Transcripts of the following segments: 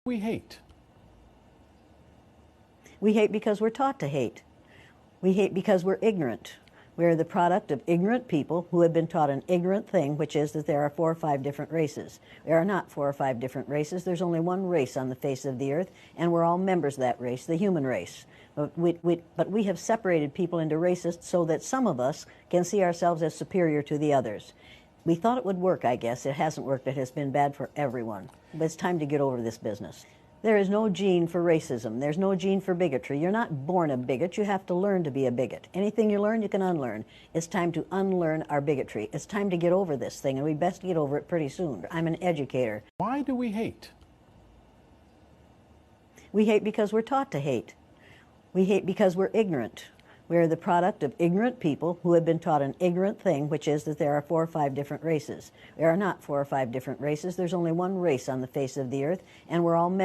We hate. We hate because we're taught to hate. We hate because we're ignorant. We are the product of ignorant people who have been taught an ignorant thing, which is that there are 4 or 5 different races. There are not 4 or 5 different races. There's only one race on the face of the earth, and we're all members of that race, the human race. But we have separated people into races so that some of us can see ourselves as superior to the others. We thought it would work, I guess. It hasn't worked. It has been bad for everyone. But it's time to get over this business. There is no gene for racism. There's no gene for bigotry. You're not born a bigot. You have to learn to be a bigot. Anything you learn, you can unlearn. It's time to unlearn our bigotry. It's time to get over this thing, and we best get over it pretty soon. I'm an educator. Why do we hate? We hate because we're taught to hate. We hate because we're ignorant. We are the product of ignorant people who have been taught an ignorant thing, which is that there are 4 or 5 different races. There are not 4 or 5 different races. There's only one race on the face of the earth, and we're all members.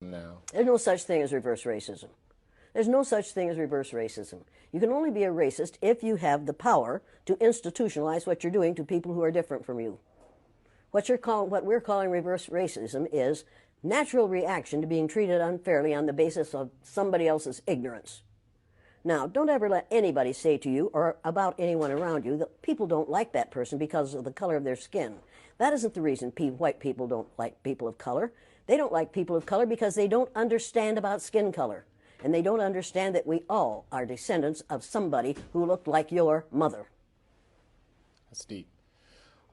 Now. There's no such thing as reverse racism. There's no such thing as reverse racism. You can only be a racist if you have the power to institutionalize what you're doing to people who are different from you. What we're calling reverse racism is natural reaction to being treated unfairly on the basis of somebody else's ignorance. Now, don't ever let anybody say to you or about anyone around you that people don't like that person because of the color of their skin. That isn't the reason white people don't like people of color. They don't like people of color because they don't understand about skin color. And they don't understand that we all are descendants of somebody who looked like your mother. That's deep.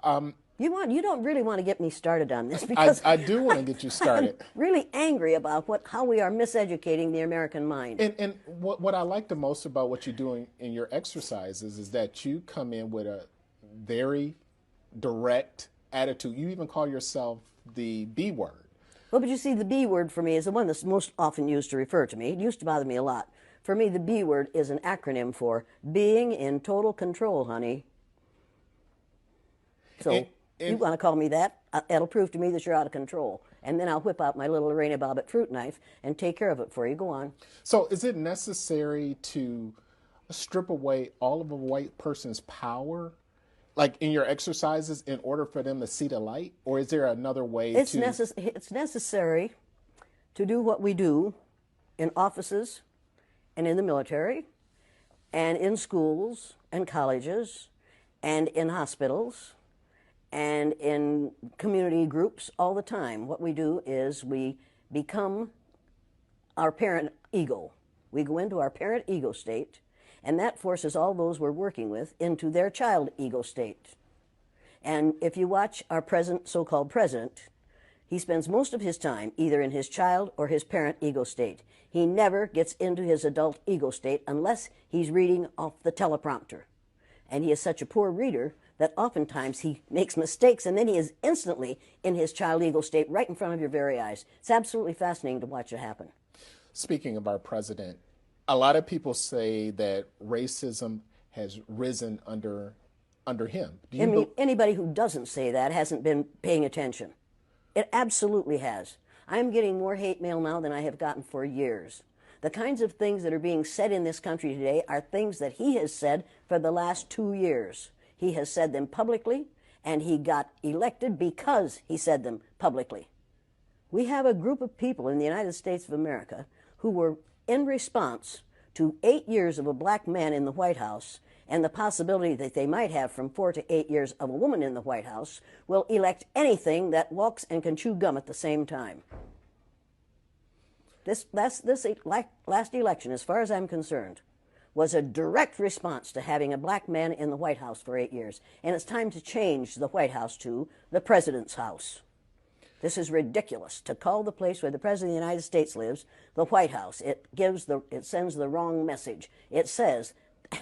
You don't really want to get me started on this because I do want to get you started. I'm really angry about how we are miseducating the American mind. And what I like the most about what you're doing in your exercises is that you come in with a very direct attitude. You even call yourself the B word. Well, but you see, the B word for me is the one that's most often used to refer to me. It used to bother me a lot. For me, the B word is an acronym for being in total control, honey. So you want to call me that? It'll prove to me that you're out of control. And then I'll whip out my little Lorena Bobbitt fruit knife and take care of it for you. Go on. So is it necessary to strip away all of a white person's power, like in your exercises, in order for them to see the light? Or is there another way It's to... necessary to do what we do in offices, and in the military and in schools and colleges and in hospitals and in community groups all the time. What we do is we become our parent ego. We go into our parent ego state, and that forces all those we're working with into their child ego state. And if you watch our present, so-called president, he spends most of his time either in his child or his parent ego state. He never gets into his adult ego state unless he's reading off the teleprompter. And he is such a poor reader that oftentimes he makes mistakes, and then he is instantly in his child ego state right in front of your very eyes. It's absolutely fascinating to watch it happen. Speaking of our president, a lot of people say that racism has risen under him. I mean, anybody who doesn't say that hasn't been paying attention. It absolutely has. I'm getting more hate mail now than I have gotten for years. The kinds of things that are being said in this country today are things that he has said for the last 2 years. He has said them publicly, and he got elected because he said them publicly. We have a group of people in the United States of America who were in response to 8 years of a black man in the White House and the possibility that they might have from 4 to 8 years of a woman in the White House, will elect anything that walks and can chew gum at the same time. This last election, as far as I'm concerned, was a direct response to having a black man in the White House for 8 years. And it's time to change the White House to the President's house. This is ridiculous to call the place where the President of the United States lives the White House. It sends the wrong message. It says,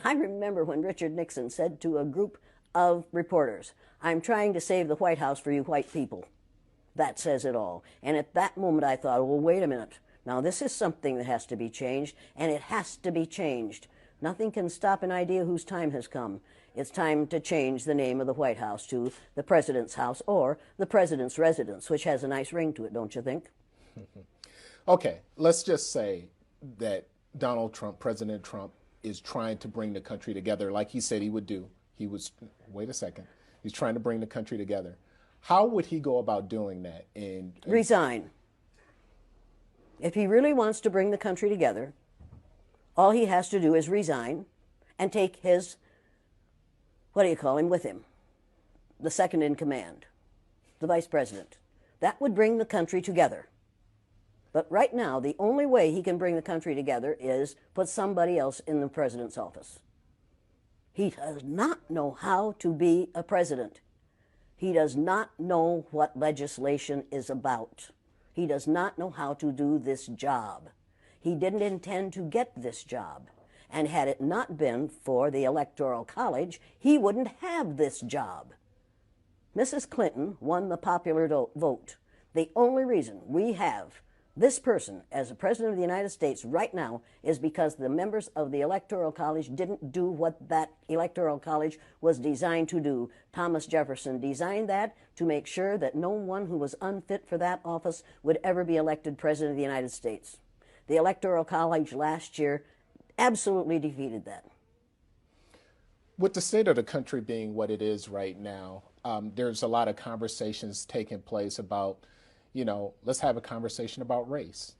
I remember when Richard Nixon said to a group of reporters, "I'm trying to save the White House for you white people." That says it all. And at that moment I thought, well, wait a minute. Now this is something that has to be changed, and it has to be changed. Nothing can stop an idea whose time has come. It's time to change the name of the White House to the President's house or the President's residence, which has a nice ring to it, don't you think? Okay, let's just say that Donald Trump, President Trump, is trying to bring the country together like he said he would do. Wait a second, he's trying to bring the country together. How would he go about doing that? Resign. If he really wants to bring the country together, all he has to do is resign and take his, with him? The second in command, the vice president. That would bring the country together. But right now, the only way he can bring the country together is put somebody else in the president's office. He does not know how to be a president. He does not know what legislation is about. He does not know how to do this job. He didn't intend to get this job. And had it not been for the Electoral College, he wouldn't have this job. Mrs. Clinton won the popular vote. The only reason we have this person as the President of the United States right now is because the members of the Electoral College didn't do what that Electoral College was designed to do. Thomas Jefferson designed that to make sure that no one who was unfit for that office would ever be elected President of the United States. The Electoral College last year absolutely defeated that. With the state of the country being what it is right now, there's a lot of conversations taking place about, let's have a conversation about race.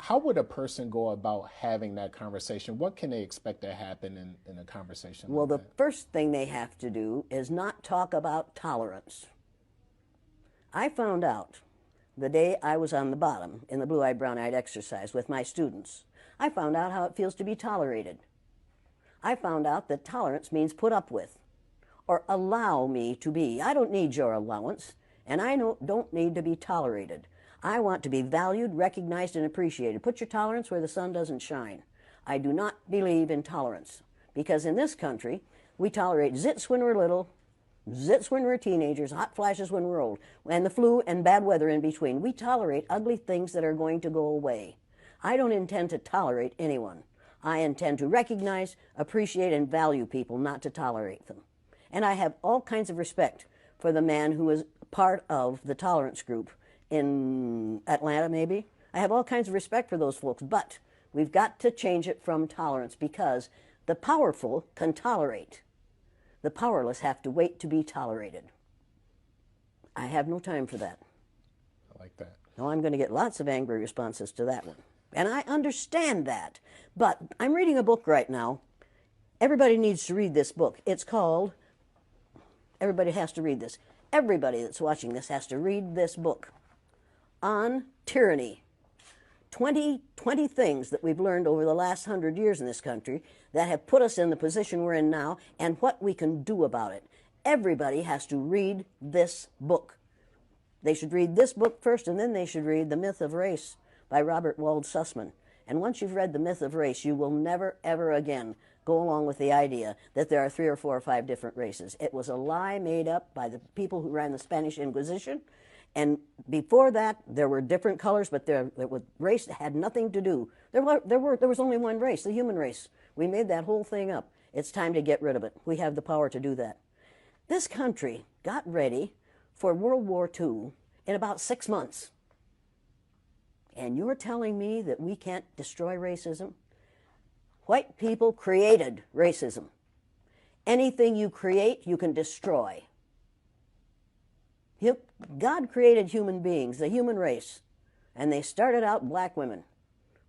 How would a person go about having that conversation? What can they expect to happen in a conversation Well, like the that? first thing they have to do is not talk about tolerance. I found out the day I was on the bottom in the blue-eyed, brown-eyed exercise with my students, I found out how it feels to be tolerated. I found out that tolerance means put up with or allow me to be. I don't need your allowance, and I don't need to be tolerated. I want to be valued, recognized, and appreciated. Put your tolerance where the sun doesn't shine. I do not believe in tolerance because in this country, we tolerate zits when we're little, zits when we're teenagers, hot flashes when we're old, and the flu and bad weather in between. We tolerate ugly things that are going to go away. I don't intend to tolerate anyone. I intend to recognize, appreciate, and value people, not to tolerate them. And I have all kinds of respect for the man who is part of the tolerance group in Atlanta, maybe. I have all kinds of respect for those folks, but we've got to change it from tolerance because the powerful can tolerate. The powerless have to wait to be tolerated. I have no time for that. I like that. Now I'm going to get lots of angry responses to that one. And I understand that. But I'm reading a book right now. Everybody needs to read this book. It's called, everybody has to read this. Everybody that's watching this has to read this book on tyranny. 20 things that we've learned over the last 100 years in this country that have put us in the position we're in now and what we can do about it. Everybody has to read this book. They should read this book first, and then they should read The Myth of Race by Robert Wald Sussman. And once you've read The Myth of Race, you will never, ever again go along with the idea that there are 3 or 4 or 5 different races. It was a lie made up by the people who ran the Spanish Inquisition. And before that, there were different colors, but race had nothing to do. There was only one race, the human race. We made that whole thing up. It's time to get rid of it. We have the power to do that. This country got ready for World War II in about 6 months. And you're telling me that we can't destroy racism? White people created racism. Anything you create, you can destroy. God created human beings, the human race, and they started out black women.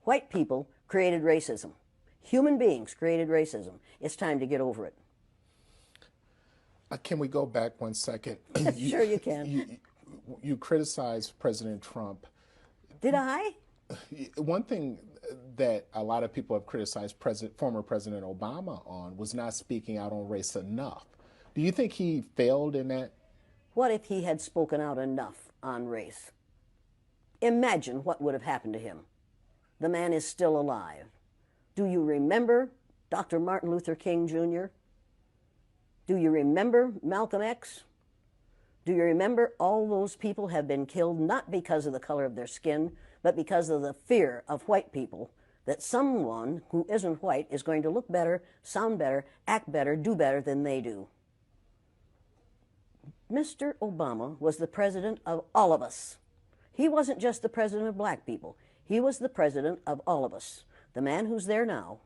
White people created racism. Human beings created racism. It's time to get over it. Can we go back 1 second? Sure you can. You criticized President Trump. Did I? One thing that a lot of people have criticized former President Obama on was not speaking out on race enough. Do you think he failed in that? What if he had spoken out enough on race? Imagine what would have happened to him. The man is still alive. Do you remember Dr. Martin Luther King Jr.? Do you remember Malcolm X? Do you remember all those people have been killed not because of the color of their skin, but because of the fear of white people that someone who isn't white is going to look better, sound better, act better, do better than they do? Mr. Obama was the president of all of us. He wasn't just the president of black people. He was the president of all of us. The man who's there now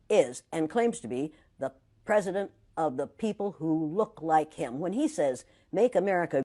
is and claims to be the president of the people who look like him. When he says, "Make America